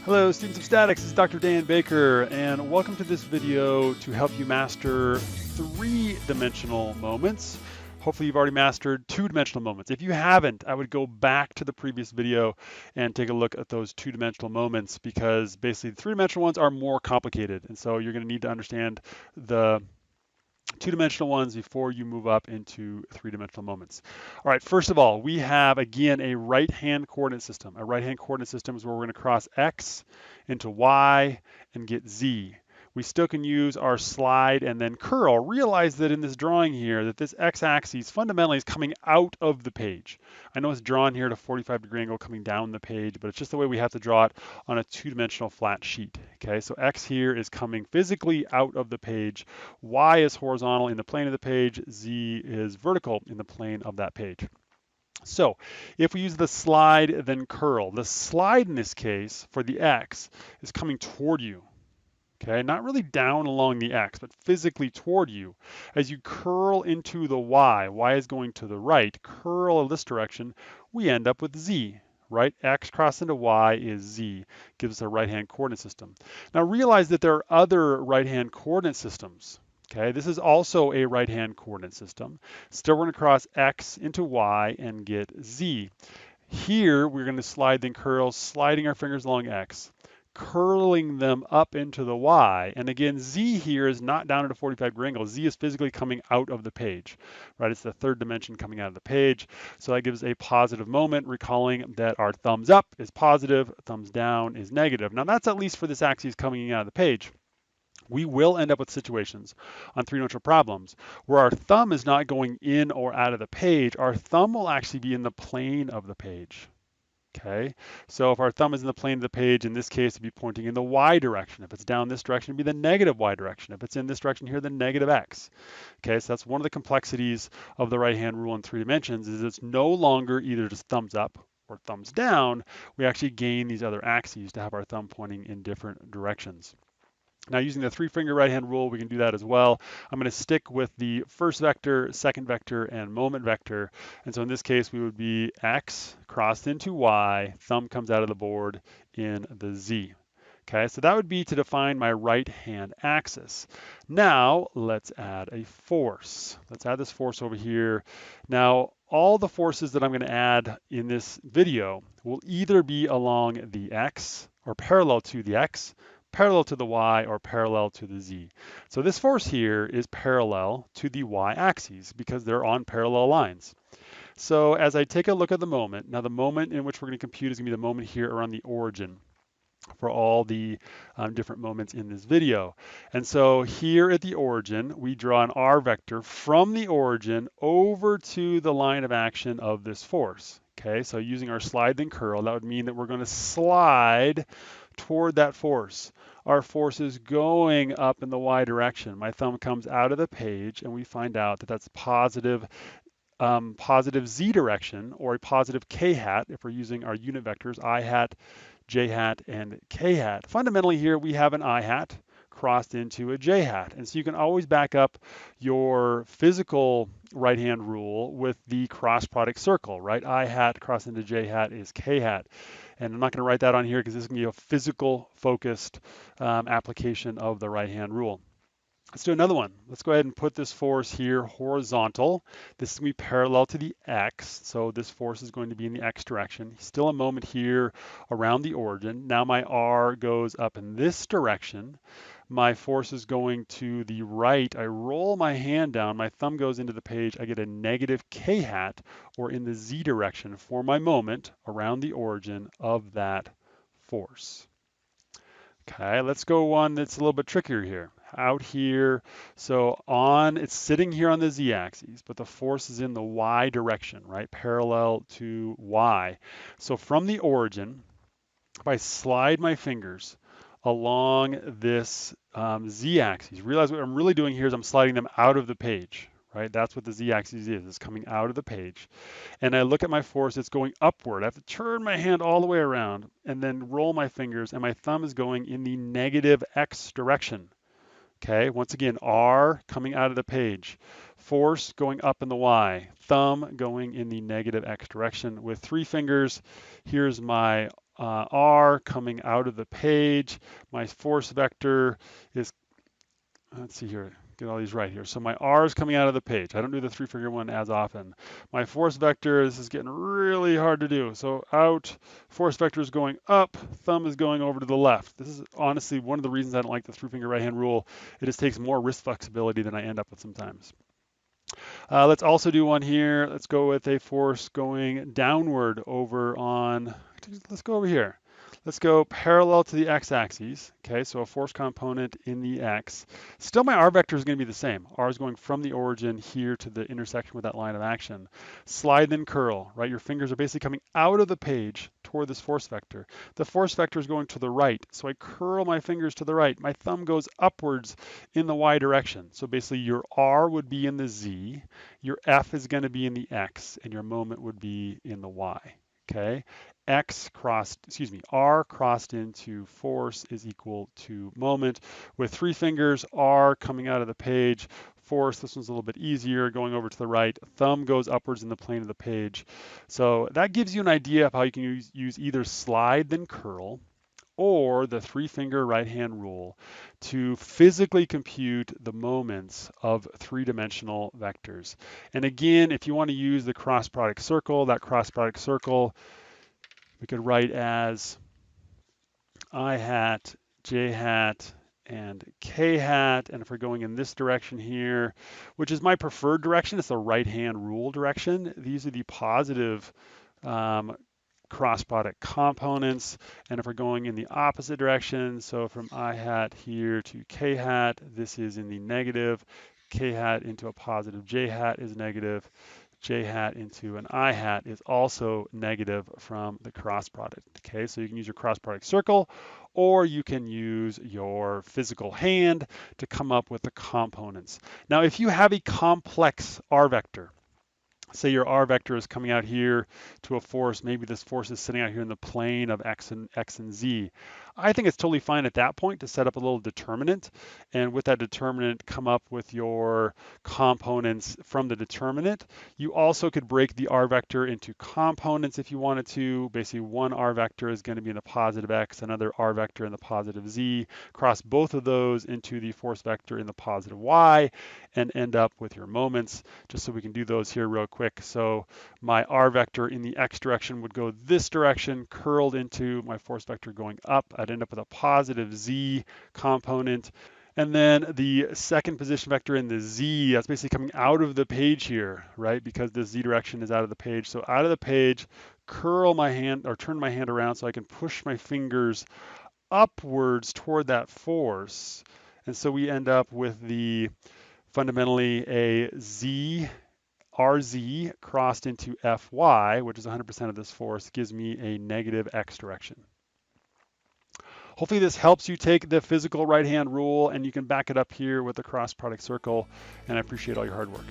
Hello, students of statics. This is Dr. Dan Baker, and welcome to this video to help you master three-dimensional moments. Hopefully you've already mastered two-dimensional moments. If you haven't, I would go back to the previous video and take a look at those two-dimensional moments, because basically the three-dimensional ones are more complicated. And so you're going to need to understand the two-dimensional ones before you move up into three-dimensional moments. All right, first of all, we have, again, a right-hand coordinate system. A right-hand coordinate system is where we're going to cross x into y and get z. We still can use our slide and then curl. Realize that in this drawing here, that this x-axis fundamentally is coming out of the page. I know it's drawn here at a 45-degree angle coming down the page, but it's just the way we have to draw it on a two-dimensional flat sheet. Okay, so x here is coming physically out of the page. Y is horizontal in the plane of the page. Z is vertical in the plane of that page. So if we use the slide then curl, the slide in this case for the x is coming toward you. Okay, not really down along the x, but physically toward you. As you curl into the y is going to the right, curl in this direction, we end up with z, right? X crossed into y is z, gives us a right-hand coordinate system. Now realize that there are other right-hand coordinate systems. Okay, this is also a right-hand coordinate system. Still we're going to cross x into y and get z. Here we're going to slide then curl, sliding our fingers along x, curling them up into the y. And again, z here is not down at a 45-degree angle. Z is physically coming out of the page, right? It's the third dimension coming out of the page. So that gives a positive moment, recalling that our thumbs up is positive, thumbs down is negative. Now that's at least for this axis coming out of the page. We will end up with situations on three-dimensional problems where our thumb is not going in or out of the page. Our thumb will actually be in the plane of the page. Okay, so if our thumb is in the plane of the page, in this case, it'd be pointing in the y direction. If it's down this direction, it'd be the negative y direction. If it's in this direction here, the negative x. Okay, so that's one of the complexities of the right-hand rule in three dimensions, is it's no longer either just thumbs up or thumbs down. We actually gain these other axes to have our thumb pointing in different directions. Now using the three-finger right-hand rule, we can do that as well. I'm going to stick with the first vector, second vector, and moment vector. And so in this case, we would be x crossed into y, thumb comes out of the board in the z. Okay, so that would be to define my right-hand axis. Now let's add a force. Let's add this force over here. Now all the forces that I'm going to add in this video will either be along the x or parallel to the x, parallel to the y, or parallel to the z. So this force here is parallel to the y-axis because they're on parallel lines. So as I take a look at the moment, now the moment in which we're going to compute is going to be the moment here around the origin for all the different moments in this video. And so here at the origin, we draw an r vector from the origin over to the line of action of this force. Okay, so using our slide then curl, that would mean that we're going to slide toward that force. Our force is going up in the y direction. My thumb comes out of the page and we find out that that's positive z direction, or a positive k hat if we're using our unit vectors, I hat, j hat, and k hat. Fundamentally here we have an I hat crossed into a j hat. And so you can always back up your physical right-hand rule with the cross product circle, right? I hat crossed into j hat is k hat. And I'm not going to write that on here because this is going to be a physical focused application of the right-hand rule. Let's do another one. Let's go ahead and put this force here horizontal. This is going to be parallel to the x, so this force is going to be in the x direction. Still a moment here around the origin. Now my r goes up in this direction. My force is going to the right. I roll my hand down, my thumb goes into the page. I get a negative k hat, or in the z direction, for my moment around the origin of that force. Okay, let's go one that's a little bit trickier here. Out here, so it's sitting here on the z-axis, but the force is in the y direction, right? Parallel to y. So from the origin, if I slide my fingers along this z-axis, realize what I'm really doing here is I'm sliding them out of the page, right? That's what the z-axis is. It's coming out of the page. And I look at my force, it's going upward. I have to turn my hand all the way around and then roll my fingers, and my thumb is going in the negative x direction. Okay, once again, R coming out of the page, force going up in the Y, thumb going in the negative X direction with three fingers. Here's my R coming out of the page. My force vector is, let's see here, get all these right here. So my R is coming out of the page. I don't do the three-finger one as often. My force vector, this is getting really hard to do. So out, force vector is going up, thumb is going over to the left. This is honestly one of the reasons I don't like the three-finger right-hand rule. It just takes more wrist flexibility than I end up with sometimes. Let's also do one here. Let's go with a force going downward over on, let's go over here. Let's go parallel to the x-axis. Okay, so a force component in the x. Still my r vector is going to be the same. R is going from the origin here to the intersection with that line of action. Slide then curl, right? Your fingers are basically coming out of the page toward this force vector. The force vector is going to the right, so I curl my fingers to the right. My thumb goes upwards in the y direction. So basically your R would be in the z, your F is going to be in the x, and your moment would be in the y. Okay, R crossed into force is equal to moment. With three fingers, R coming out of the page, force, this one's a little bit easier, going over to the right, thumb goes upwards in the plane of the page. So that gives you an idea of how you can use either slide then curl, or the three-finger right-hand rule to physically compute the moments of three-dimensional vectors. And again, if you want to use the cross product circle, that cross product circle we could write as I hat, j hat, and k hat. And if we're going in this direction here, which is my preferred direction, it's the right-hand rule direction. These are the positive cross product components. And if we're going in the opposite direction, so from I hat here to k hat, this is in the negative. K hat into a positive j hat is negative. J hat into an I hat is also negative from the cross product. Okay, so you can use your cross product circle, or you can use your physical hand to come up with the components. Now, if you have a complex R vector, say your R vector is coming out here to a force, maybe this force is sitting out here in the plane of x and z. I think it's totally fine at that point to set up a little determinant, and with that determinant come up with your components from the determinant. You also could break the R vector into components if you wanted to. Basically, one R vector is going to be in the positive x, another R vector in the positive z. Cross both of those into the force vector in the positive y, and end up with your moments. Just so we can do those here real quick. So my R vector in the x direction would go this direction, curled into my force vector going up. I'd end up with a positive z component. And then the second position vector in the z, that's basically coming out of the page here, right? Because the z direction is out of the page. So out of the page, curl my hand or turn my hand around so I can push my fingers upwards toward that force. And so we end up with the fundamentally a z, RZ crossed into Fy, which is 100% of this force, gives me a negative x direction. Hopefully this helps you take the physical right-hand rule and you can back it up here with the cross product circle, and I appreciate all your hard work.